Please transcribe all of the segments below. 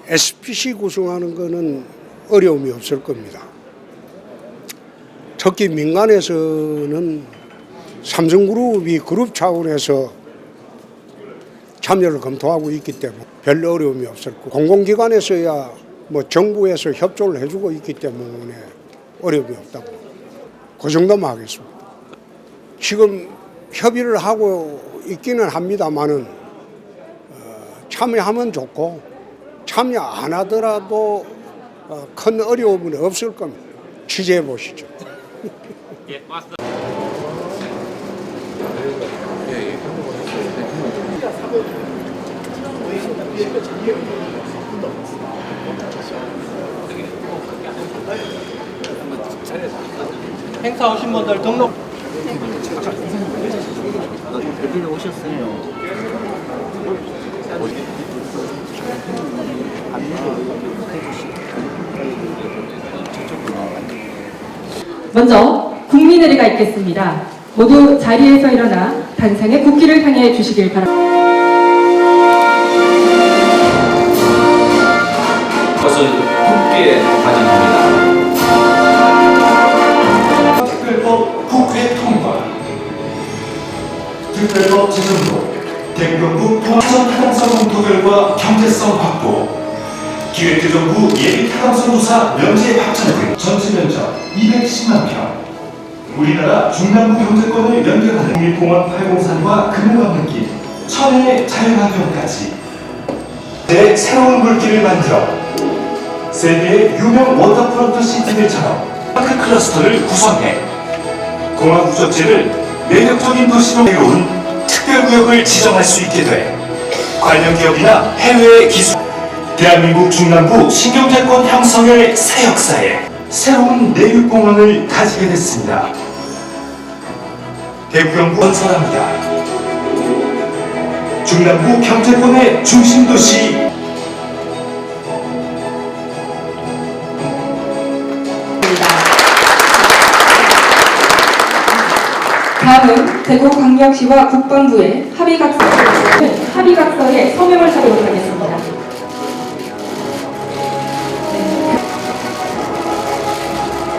SPC 구성하는 거는 어려움이 없을 겁니다. 특히 민간에서는 삼성그룹이 그룹 차원에서 참여를 검토하고 있기 때문에 별 어려움이 없을 거고, 공공기관에서야 뭐 정부에서 협조를 해주고 있기 때문에 어려움이 없다고, 그 정도만 하겠습니다. 지금 협의를 하고 있기는 합니다만은 참여하면 좋고, 참여 안 하더라도 큰 어려움은 없을 겁니다. 취재해 보시죠. 예, 맞습니다. 행사 오신 분들 등록. 대표님 오셨어요. 먼저 국민의례가 있겠습니다. 모두 자리에서 일어나 단상의 국기를 향해 주시길 바랍니다. 이것은 국기에 반영합니다. 특별법 국회 통과, 특별법 제정도, 대구경북 통합선 타당성 검토 결과 경제성 확보, 기획재정부 예비타당성 조사 면제 확장 등 전체 면적 210만 평, 우리나라 중남부 경제권을 연결하는 국립공원 803과 금호강릉길, 천혜의 자연환경까지 새로운 물길을 만들어 세계의 유명 워터프론트 시티들처럼 파크 클러스터를 구성해 공항 우적지를 매력적인 도시로 해온 특별구역을 지정할 수 있게 돼 관련 기업이나 해외 기술, 대한민국 중남부 신경제권 형성의 새 역사에 새로운 내륙공항을 가지게 됐습니다. 대구경북 건설합니다. 중남부 경제권의 중심도시 다음은 대구광역시와 국방부의 합의각서에 서명을 하도록 하겠습니다.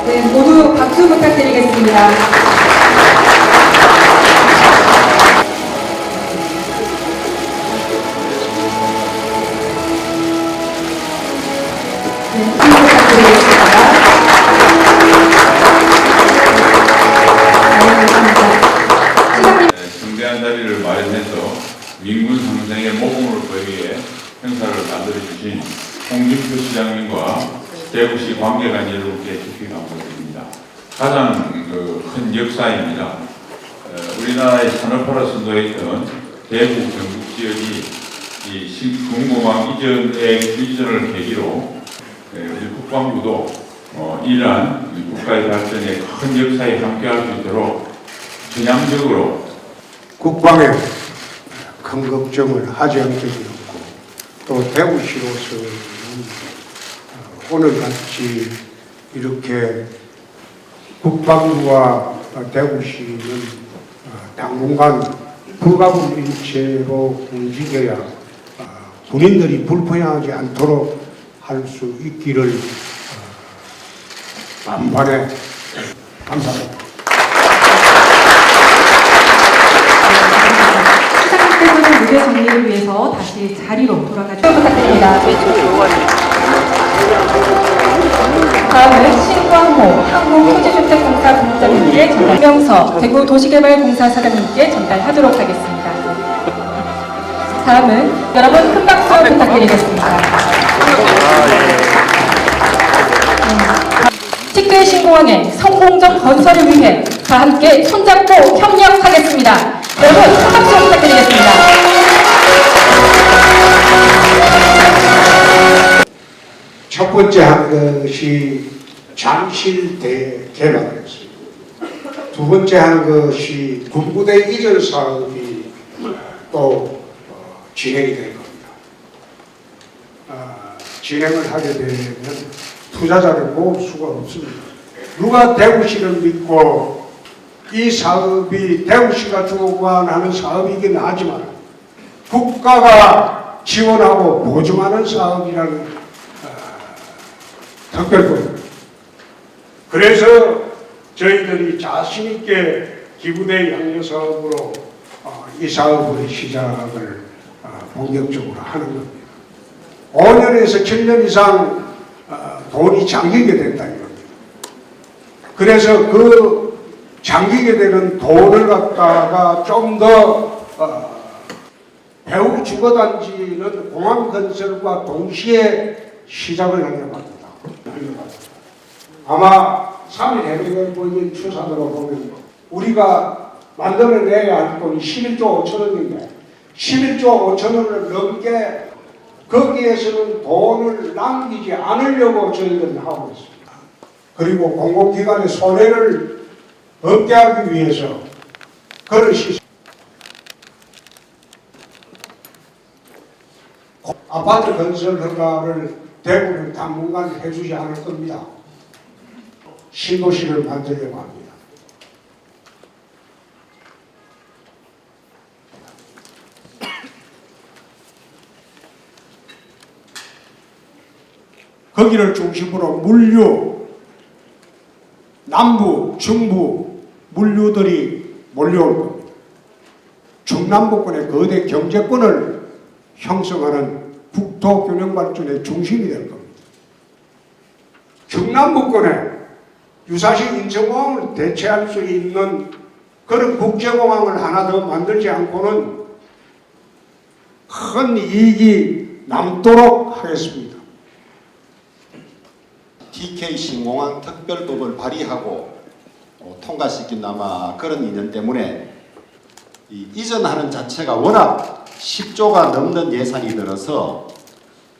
네, 모두 박수 부탁드리겠습니다. 네, 박수 부탁드리겠습니다. 성대한 자리를 마련해서 민군 상생의 모범을 보이기 위해 행사를 만들어주신 홍준표 시장님과 대구시 관계관 여러분께 깊이 감사드립니다. 가장 큰 역사입니다. 우리나라의 산업화로 선도했던 대구 경북 지역이 이 신공공항 이전을 계기로 우리 국방부도 이러한 국가의 발전에 큰 역사에 함께할 수 있도록 전향적으로 국방에 큰 걱정을 하지 않게 되었고, 또 대구시로서는 오늘같이 이렇게 국방부와 대구시는 당분간 불가분 일체로 움직여야 군인들이 불편하지 않도록 할 수 있기를 만반에 감사합니다. 시상식대표는 무대 정리를 위해서 다시 자리로 돌아가주시기 부탁드립니다. 다음은 신광호 한국토지주택공사 본부장님께 전달명서 대구도시개발공사 사장님께 전달하도록 하겠습니다. 다음은 여러분 큰 박수 부탁드리겠습니다. 식대 신공항의 성공적 건설을 위해 다 함께 손잡고 협력하겠습니다. 여러분 큰 박수 부탁드리겠습니다. 첫 번째 한 것이 잠실 대개발이었습니다. 두 번째 한 것이 군부대 이전 사업이 또 진행이 될 겁니다. 진행을 하게 되면 투자자를 모을 수가 없습니다. 누가 대구시를 믿고 이 사업이 대구시가 주관하는 사업이긴 하지만 국가가 지원하고 보증하는 사업이라는 특별법. 그래서 저희들이 자신 있게 기부대 양육 사업으로 이 사업의 시작을 본격적으로 하는 겁니다. 5년에서 7년 이상 돈이 잠기게 된다 이겁니다. 그래서 그 잠기게 되는 돈을 갖다가 좀 더 배후 주거단지는 공항 건설과 동시에 시작을 하려고 합니다. 아마 3일 해외 보이는 추산으로 보면 우리가 만들어내야 할 돈이 11조 5천원인데 11조 5천원을 넘게 거기에서는 돈을 남기지 않으려고 저희들은 하고 있습니다. 그리고 공공기관의 손해를 없게 하기 위해서 그런 시스템 아파트 건설 허가를 대부분 당분간 해주지 않을 겁니다. 신도시를 만들려고 합니다. 거기를 중심으로 물류, 남부, 중부 물류들이 몰려올 겁니다. 중남부권의 거대 경제권을 형성하는 국토균형발전의 중심이 될 겁니다. 중남부권에 유사시 인천공항을 대체할 수 있는 그런 국제공항을 하나 더 만들지 않고는 큰 이익이 남도록 하겠습니다. TK 신공항 특별법을 발의하고 통과시킨 아마 그런 인연 때문에 이전하는 자체가 워낙 10조가 넘는 예산이 들어서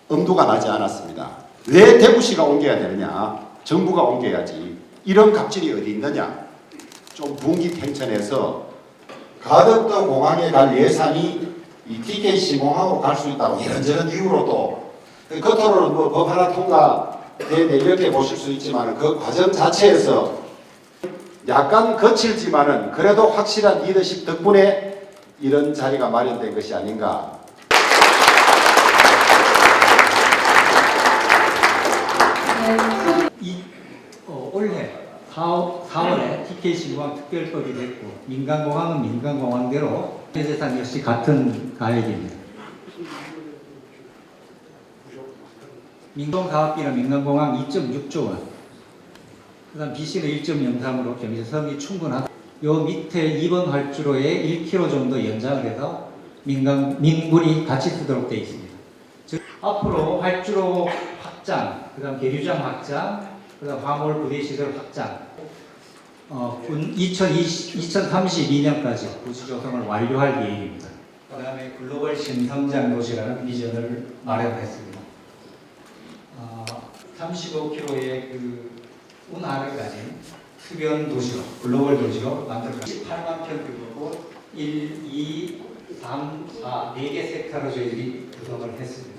엄두가 나지 않았습니다. 왜 대구시가 옮겨야 되느냐? 정부가 옮겨야지. 이런 갑질이 어디 있느냐? 좀 분기탱천해서 가덕도 공항에 갈 예산이 이 TK 신공항으로 갈 수 있다고 이런저런 이유로 또 겉으로는 뭐 법 하나 통과되네 이렇게 보실 수 있지만 그 과정 자체에서 약간 거칠지만은 그래도 확실한 리더십 덕분에 이런 자리가 마련된 것이 아닌가. 올해 4월에 TK 신공항 특별법이 됐고 민간공항은 민간공항대로 세상 역시 같은 가액입니다. 민간사업비는 민간공항 2.6조 원, 그 다음 BC는 1.03으로 경제성이 충분하다. 요 밑에 2번 활주로에 1km 정도 연장을 해서 민군이 같이 쓰도록 되어 있습니다. 즉 앞으로 활주로 확장, 그 다음 계류장 확장, 그 다음 화물 부대시설 확장, 2032년까지 부지 조성을 완료할 계획입니다. 그 다음에 글로벌 신성장 도시라는 비전을 마련했습니다. 35km의 그 운하를 가진 흡연 도시로, 글로벌 도시로 만들어갑니다. 18만 평 규모고 1, 2, 3, 4, 4개 섹터로 저희들이 구성을 했습니다.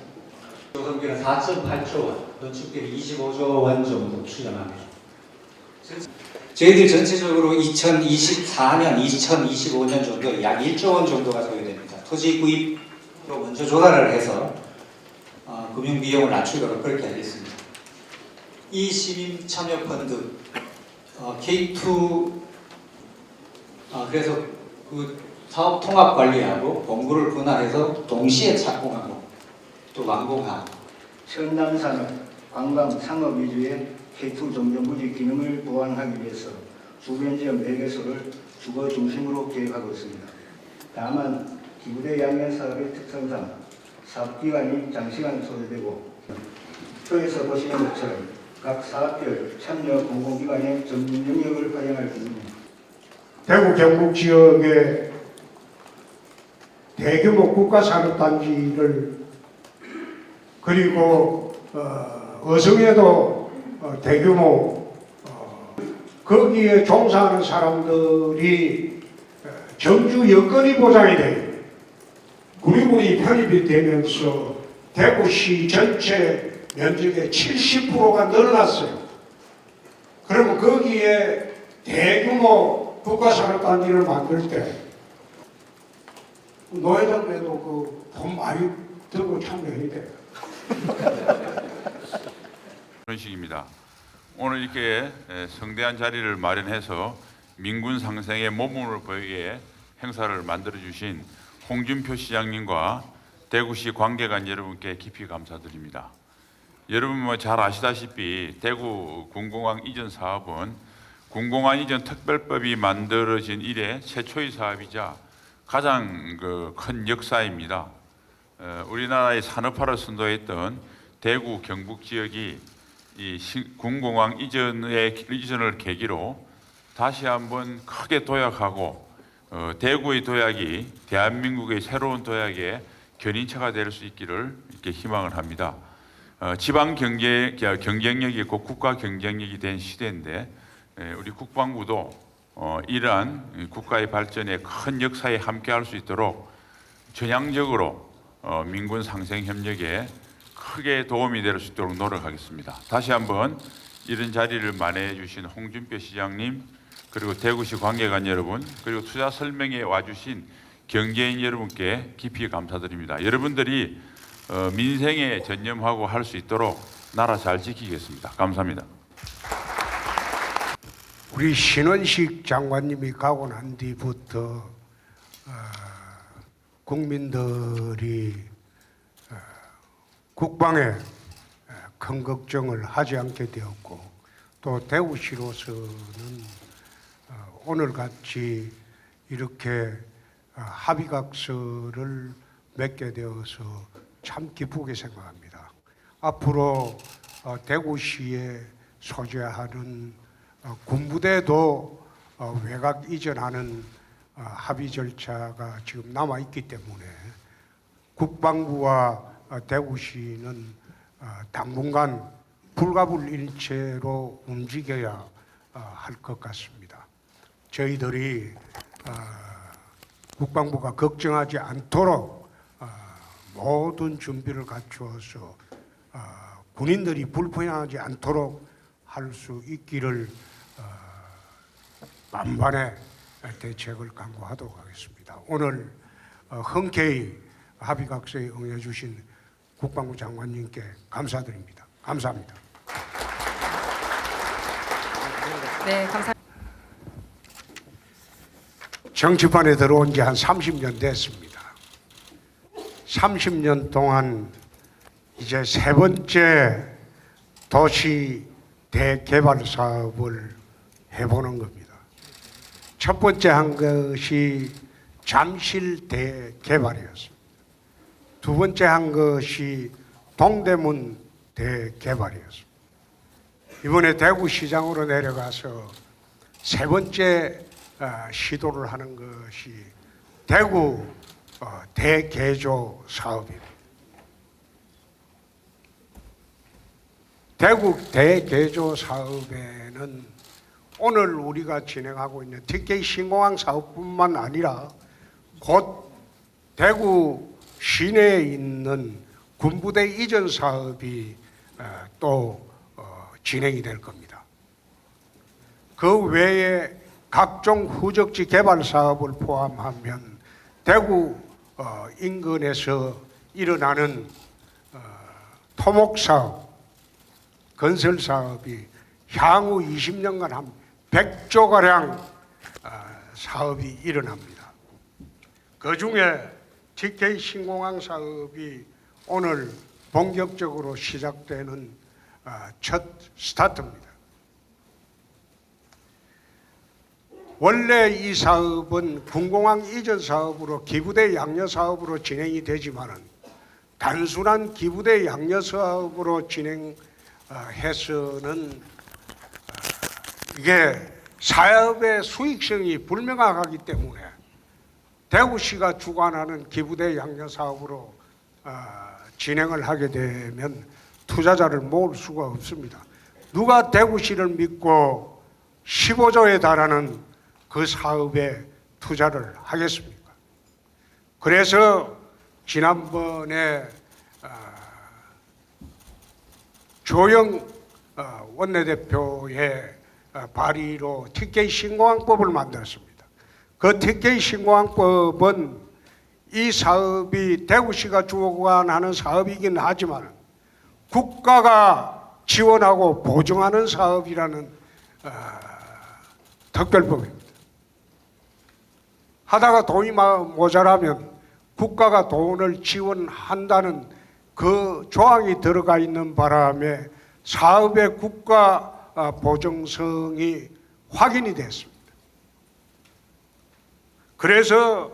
조성비는 4.8조 원, 건축비는 25조 원 정도 추정합니다. 저희들 전체적으로 2024년, 2025년 정도 약 1조 원 정도가 소요됩니다. 토지 구입으로 먼저 조달을 해서 금융 비용을 낮추도록 그렇게 하겠습니다. 이 시민 참여 펀드 K2 그래서 그 사업 통합 관리하고 공구를 분할해서 동시에 착공하고 또 완공하고 천남산업, 관광, 상업 위주의 K2 정전부지 기능을 보완하기 위해서 주변 지역 4개소를 주거 중심으로 계획하고 있습니다. 다만 기부대 양면 사업의 특성상 사업기간이 장시간 소요되고 표에서 보시는 것처럼 각 사업별 참여 공공기관의 전문 영역을 활용할 경우입니다. 대구 경북 지역의 대규모 국가산업단지를 그리고 어성에도 대규모 거기에 종사하는 사람들이 정주 여건이 보장이 돼요. 구리군이 편입이 되면서 대구시 전체 면적의 70%가 늘어났어요. 그러면 거기에 대규모 국가산업단지를 만들 때 노회장에도 돈 많이 들고 참여해야 돼요. 그런 식입니다. 오늘 이렇게 성대한 자리를 마련해서 민군 상생의 모범을 보이게 행사를 만들어주신 홍준표 시장님과 대구시 관계관 여러분께 깊이 감사드립니다. 여러분 잘 아시다시피 대구 군공항 이전 사업은 군공항 이전 특별법이 만들어진 이래 최초의 사업이자 가장 큰 역사입니다. 우리나라의 산업화를 선도했던 대구 경북 지역이 이 군공항 이전을 계기로 다시 한번 크게 도약하고 대구의 도약이 대한민국의 새로운 도약의 견인차가 될 수 있기를 이렇게 희망을 합니다. 지방 경쟁력이 곧 국가 경쟁력이 된 시대인데 우리 국방부도 이러한 국가의 발전에 큰 역사에 함께할 수 있도록 전향적으로 민군 상생 협력에 크게 도움이 될 수 있도록 노력하겠습니다. 다시 한번 이런 자리를 마련해 주신 홍준표 시장님, 그리고 대구시 관계관 여러분, 그리고 투자 설명에 와주신 경제인 여러분께 깊이 감사드립니다. 여러분들이 민생에 전념하고 할 수 있도록 나라 잘 지키겠습니다. 감사합니다. 우리 신원식 장관님이 가고 난 뒤부터 국민들이 국방에 큰 걱정을 하지 않게 되었고, 또 대구시로서는 오늘같이 이렇게 합의각서를 맺게 되어서 참 기쁘게 생각합니다. 앞으로 대구시에 소재하는 군부대도 외곽 이전하는 합의 절차가 지금 남아있기 때문에 국방부와 대구시는 당분간 불가불일체로 움직여야 할 것 같습니다. 저희들이 국방부가 걱정하지 않도록 모든 준비를 갖추어서 군인들이 불편하지 않도록 할 수 있기를 만반의 대책을 강구하도록 하겠습니다. 오늘 흔쾌히 합의각서에 응해주신 국방부 장관님께 감사드립니다. 감사합니다. 네, 감사합니다. 정치판에 들어온 지 한 30년 됐습니다. 30년 동안 이제 세 번째 도시 대개발 사업을 해보는 겁니다. 첫 번째 한 것이 잠실 대개발이었습니다. 두 번째 한 것이 동대문 대개발이었습니다. 이번에 대구시장으로 내려가서 세 번째 시도를 하는 것이 대구 대개조 사업입니다. 대구 대개조 사업에는 오늘 우리가 진행하고 있는 TK 신공항 사업뿐만 아니라 곧 대구 시내에 있는 군부대 이전 사업이 또 진행이 될 겁니다. 그 외에 각종 후적지 개발 사업을 포함하면 대구 인근에서 일어나는 토목 사업, 건설 사업이 향후 20년간 한 100조가량 사업이 일어납니다. 그 중에 TK 신공항 사업이 오늘 본격적으로 시작되는 첫 스타트입니다. 원래 이 사업은 군공항 이전 사업으로 기부대 양녀 사업으로 진행이 되지만은 단순한 기부대 양녀 사업으로 진행해서는 이게 사업의 수익성이 불명확하기 때문에 대구시가 주관하는 기부대 양녀 사업으로 진행을 하게 되면 투자자를 모을 수가 없습니다. 누가 대구시를 믿고 15조에 달하는 그 사업에 투자를 하겠습니까? 그래서 지난번에 조영 원내대표의 발의로 TK 신공항법을 만들었습니다. 그 TK 신공항법은 이 사업이 대구시가 주관하는 사업이긴 하지만 국가가 지원하고 보증하는 사업이라는 특별법입니다. 하다가 돈이 모자라면 국가가 돈을 지원한다는 그 조항이 들어가 있는 바람에 사업의 국가 보증성이 확인이 됐습니다. 그래서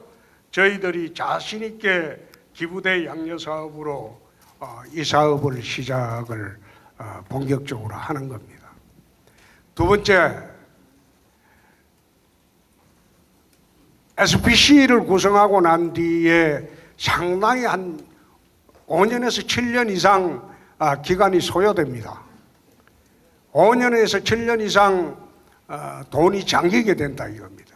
저희들이 자신 있게 기부대 양녀 사업으로 이 사업을 시작을 본격적으로 하는 겁니다. 두 번째, SPC를 구성하고 난 뒤에 상당히 한 5년에서 7년 이상 기간이 소요됩니다. 5년에서 7년 이상 돈이 잠기게 된다 이겁니다.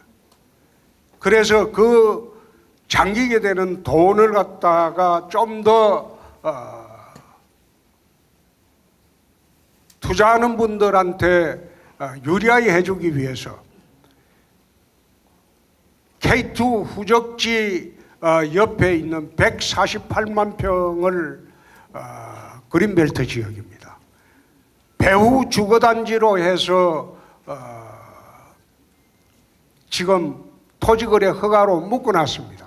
그래서 그 잠기게 되는 돈을 갖다가 좀 더 투자하는 분들한테 유리하게 해주기 위해서 K2 후적지 옆에 있는 148만 평을 그린벨트 지역입니다. 배후 주거단지로 해서 지금 토지거래 허가로 묶어놨습니다.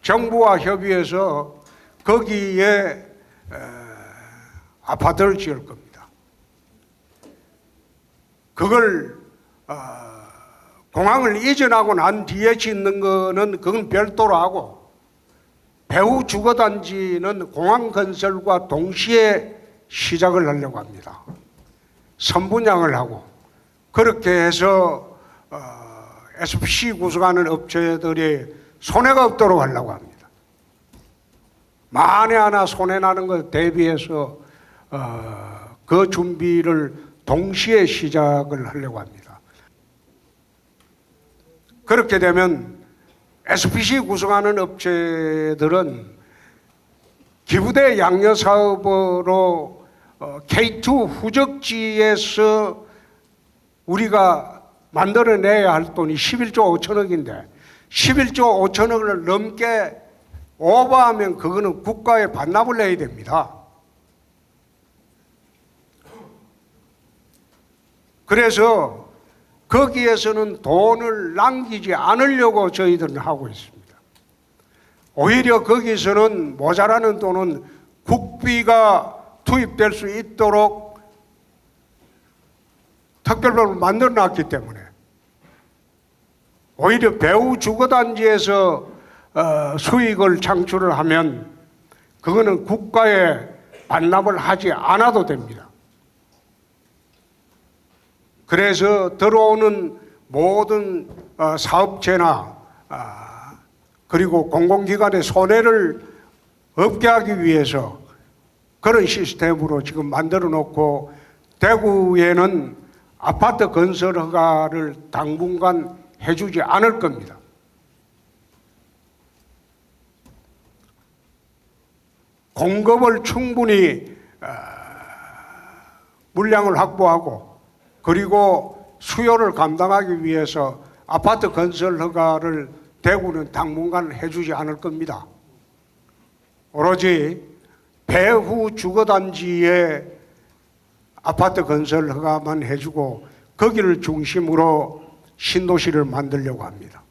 정부와 협의해서 거기에 아파트를 지을 겁니다. 그걸 공항을 이전하고 난 뒤에 짓는 거는 그건 별도로 하고 배후 주거단지는 공항 건설과 동시에 시작을 하려고 합니다. 선분양을 하고 그렇게 해서 SPC 구성하는 업체들이 손해가 없도록 하려고 합니다. 만에 하나 손해 나는 것 대비해서 그 준비를 동시에 시작을 하려고 합니다. 그렇게 되면 SPC 구성하는 업체들은 기부대 양녀 사업으로 K2 후적지에서 우리가 만들어내야 할 돈이 11조 5천억인데 11조 5천억을 넘게 오버하면 그거는 국가에 반납을 해야 됩니다. 그래서 거기에서는 돈을 남기지 않으려고 저희들은 하고 있습니다. 오히려 거기서는 모자라는 돈은 국비가 투입될 수 있도록 특별법을 만들어 놨기 때문에 오히려 배후 주거단지에서 수익을 창출을 하면 그거는 국가에 반납을 하지 않아도 됩니다. 그래서 들어오는 모든 사업체나 그리고 공공기관의 손해를 없게 하기 위해서 그런 시스템으로 지금 만들어 놓고 대구에는 아파트 건설 허가를 당분간 해주지 않을 겁니다. 공급을 충분히 물량을 확보하고 그리고 수요를 감당하기 위해서 아파트 건설 허가를 대구는 당분간 해주지 않을 겁니다. 오로지 배후 주거단지에 아파트 건설 허가만 해주고 거기를 중심으로 신도시를 만들려고 합니다.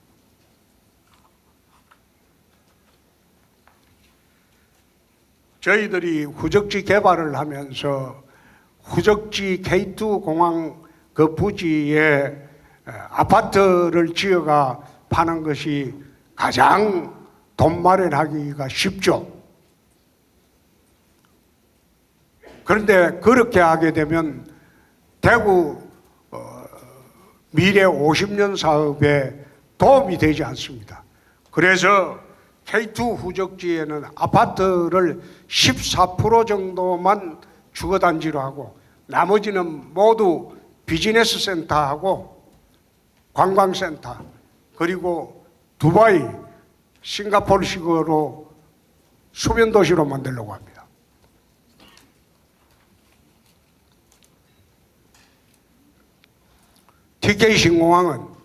저희들이 후적지 개발을 하면서 후적지 K2 공항 그 부지에 아파트를 지어가 파는 것이 가장 돈 마련하기가 쉽죠. 그런데 그렇게 하게 되면 대구 미래 50년 사업에 도움이 되지 않습니다. 그래서 K2 후적지에는 아파트를 14% 정도만 주거단지로 하고 나머지는 모두 비즈니스 센터하고 관광센터 그리고 두바이, 싱가포르식으로 수변도시로 만들려고 합니다. TK 신공항은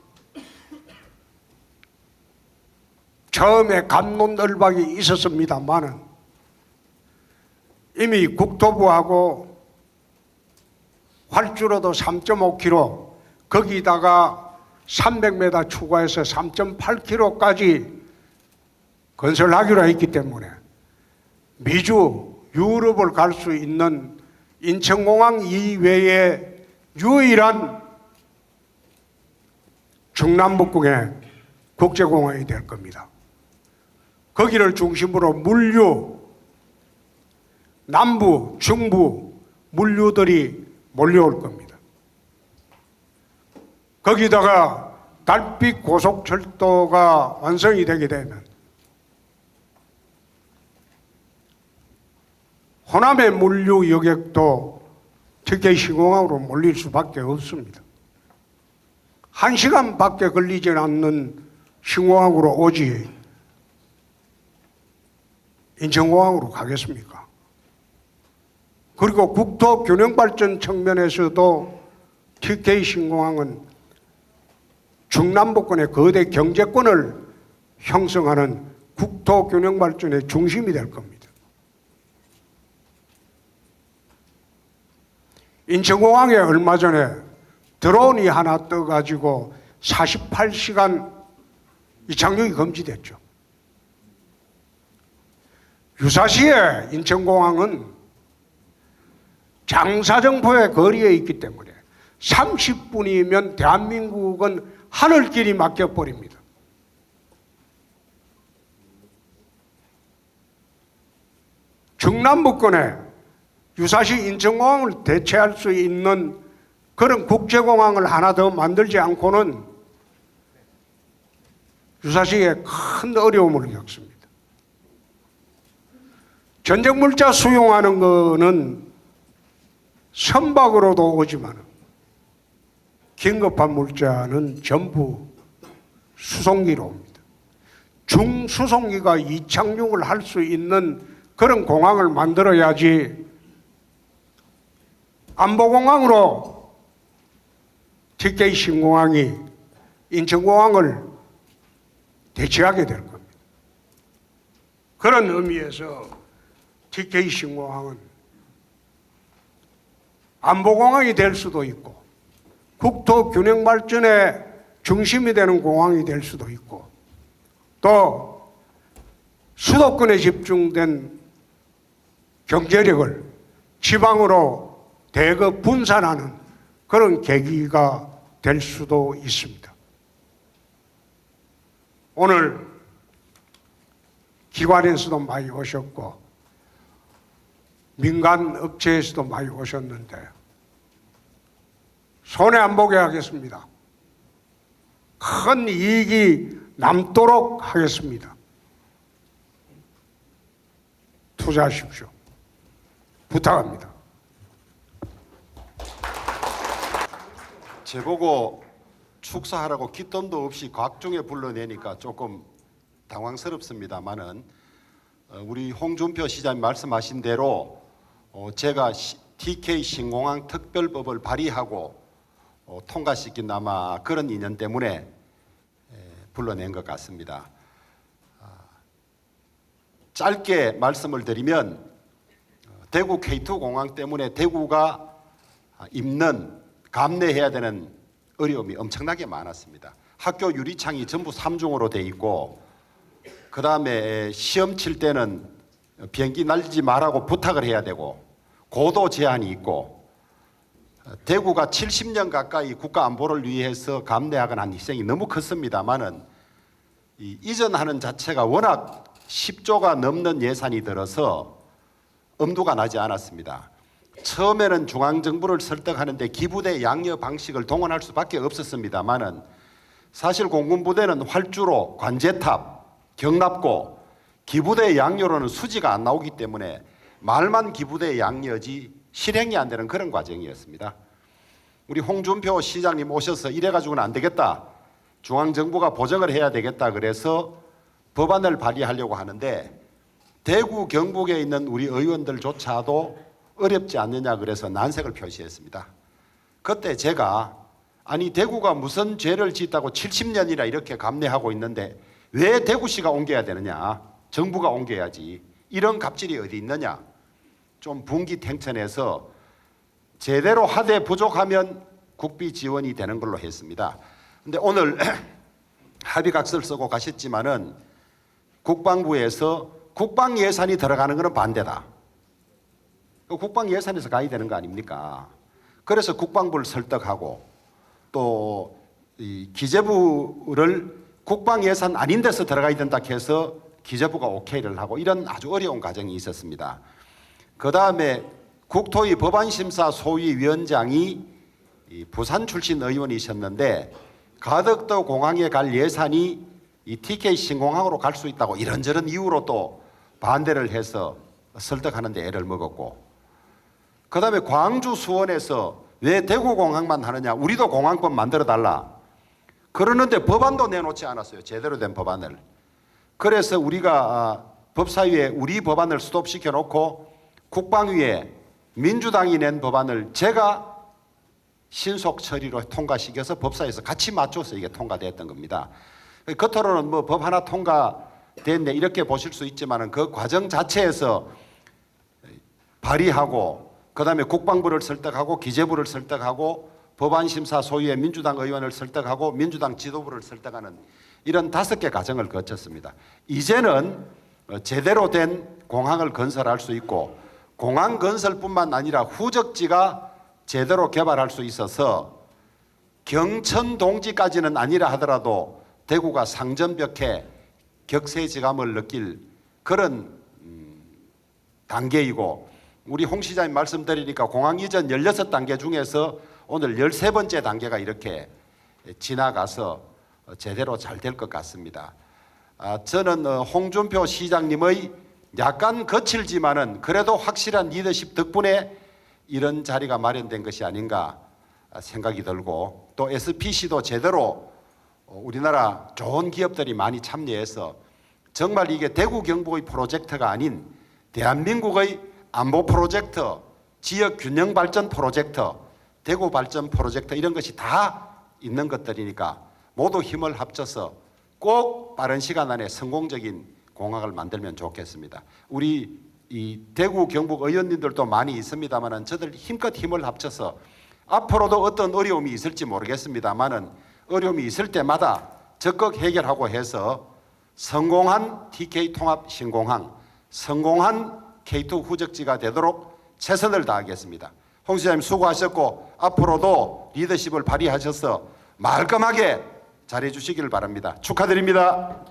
처음에 갑론을박이 있었습니다만은 이미 국토부하고 활주로도 3.5km, 거기다가 300m 추가해서 3.8km까지 건설하기로 했기 때문에 미주 유럽을 갈 수 있는 인천공항 이외의 유일한 중남북공의 국제공항이 될 겁니다. 거기를 중심으로 물류, 남부, 중부 물류들이 몰려올 겁니다. 거기다가 달빛 고속철도가 완성이 되게 되면 호남의 물류 여객도 TK 신공항으로 몰릴 수밖에 없습니다. 1시간밖에 걸리지 않는 신공항으로 오지 인천공항으로 가겠습니까? 그리고 국토균형발전 측면에서도 TK 신공항은 중남북권의 거대 경제권을 형성하는 국토균형발전의 중심이 될 겁니다. 인천공항에 얼마 전에 드론이 하나 떠가지고 48시간 이착륙이 금지됐죠. 유사시에 인천공항은 장사정포의 거리에 있기 때문에 30분이면 대한민국은 하늘길이 막혀버립니다. 중남북권에 유사시 인천공항을 대체할 수 있는 그런 국제공항을 하나 더 만들지 않고는 유사시에 큰 어려움을 겪습니다. 전쟁물자 수용하는 거는 선박으로도 오지만 긴급한 물자는 전부 수송기로 옵니다. 중수송기가 이착륙을 할 수 있는 그런 공항을 만들어야지 안보공항으로 TK 신공항이 인천공항을 대체하게 될 겁니다. 그런 의미에서 TK 신공항은 안보공항이 될 수도 있고 국토균형발전의 중심이 되는 공항이 될 수도 있고 또 수도권에 집중된 경제력을 지방으로 대거 분산하는 그런 계기가 될 수도 있습니다. 오늘 기관에서도 많이 오셨고 민간 업체에서도 많이 오셨는데 손해 안 보게 하겠습니다. 큰 이익이 남도록 하겠습니다. 투자하십시오. 부탁합니다. 제보고 축사하라고 깃돈도 없이 곽중에 불러내니까 조금 당황스럽습니다만은 우리 홍준표 시장님 말씀하신 대로 제가 TK 신공항 특별법을 발의하고 통과시킨 아마 그런 인연 때문에 불러낸 것 같습니다. 짧게 말씀을 드리면 대구 K2 공항 때문에 대구가 입는 감내해야 되는 어려움이 엄청나게 많았습니다. 학교 유리창이 전부 3중으로 돼 있고 그 다음에 시험 칠 때는 비행기 날리지 말라고 부탁을 해야 되고 고도 제한이 있고 대구가 70년 가까이 국가 안보를 위해서 감내하거나 한 희생이 너무 컸습니다만은 이전하는 자체가 워낙 10조가 넘는 예산이 들어서 엄두가 나지 않았습니다. 처음에는 중앙정부를 설득하는데 기부대 양여 방식을 동원할 수밖에 없었습니다만은 사실 공군부대는 활주로, 관제탑, 경납고 기부대 양여로는 수지가 안 나오기 때문에 말만 기부대 양여지 실행이 안 되는 그런 과정이었습니다. 우리 홍준표 시장님 오셔서 이래가지고는 안 되겠다. 중앙정부가 보정을 해야 되겠다. 그래서 법안을 발의하려고 하는데 대구 경북에 있는 우리 의원들조차도 어렵지 않느냐 그래서 난색을 표시했습니다. 그때 제가 아니 대구가 무슨 죄를 짓다고 70년이나 이렇게 감내하고 있는데 왜 대구시가 옮겨야 되느냐, 정부가 옮겨야지, 이런 갑질이 어디 있느냐, 좀 분기탱천해서 제대로 하되 부족하면 국비 지원이 되는 걸로 했습니다. 근데 오늘 합의각서를 쓰고 가셨지만은 국방부에서 국방 예산이 들어가는 것은 반대다. 국방 예산에서 가야 되는 거 아닙니까? 그래서 국방부를 설득하고 또 이 기재부를 국방 예산 아닌 데서 들어가야 된다 해서 기재부가 오케이를 하고 이런 아주 어려운 과정이 있었습니다. 그 다음에 국토위 법안심사 소위위원장이 부산 출신 의원이셨는데 가덕도 공항에 갈 예산이 이 TK 신공항으로 갈 수 있다고 이런저런 이유로 또 반대를 해서 설득하는 데 애를 먹었고, 그 다음에 광주 수원에서 왜 대구공항만 하느냐, 우리도 공항법 만들어 달라 그러는데 법안도 내놓지 않았어요. 제대로 된 법안을. 그래서 우리가 법사위에 우리 법안을 스톱시켜 놓고 국방위에 민주당이 낸 법안을 제가 신속 처리로 통과시켜서 법사위에서 같이 맞춰서 이게 통과됐던 겁니다. 겉으로는 뭐 법 하나 통과됐네 이렇게 보실 수 있지만은 그 과정 자체에서 발의하고 그 다음에 국방부를 설득하고 기재부를 설득하고 법안심사 소위의 민주당 의원을 설득하고 민주당 지도부를 설득하는 이런 5개 과정을 거쳤습니다. 이제는 제대로 된 공항을 건설할 수 있고 공항 건설뿐만 아니라 후적지가 제대로 개발할 수 있어서 경천 동지까지는 아니라 하더라도 대구가 상전벽해 격세지감을 느낄 그런 단계이고, 우리 홍 시장님 말씀드리니까 공항 이전 16단계 중에서 오늘 13번째 단계가 이렇게 지나가서 제대로 잘 될 것 같습니다. 저는 홍준표 시장님의 약간 거칠지만은 그래도 확실한 리더십 덕분에 이런 자리가 마련된 것이 아닌가 생각이 들고, 또 SPC도 제대로 우리나라 좋은 기업들이 많이 참여해서 정말 이게 대구 경북의 프로젝트가 아닌 대한민국의 안보 프로젝트, 지역 균형 발전 프로젝트, 대구 발전 프로젝트 이런 것이 다 있는 것들이니까 모두 힘을 합쳐서 꼭 빠른 시간 안에 성공적인 공항을 만들면 좋겠습니다. 우리 이 대구 경북 의원님들도 많이 있습니다만은 저들 힘껏 힘을 합쳐서 앞으로도 어떤 어려움이 있을지 모르겠습니다만은 어려움이 있을 때마다 적극 해결하고 해서 성공한 TK 통합 신공항, 성공한 K2 후적지가 되도록 최선을 다하겠습니다. 홍 시장님 수고하셨고 앞으로도 리더십을 발휘하셔서 말끔하게 잘해 주시기를 바랍니다. 축하드립니다.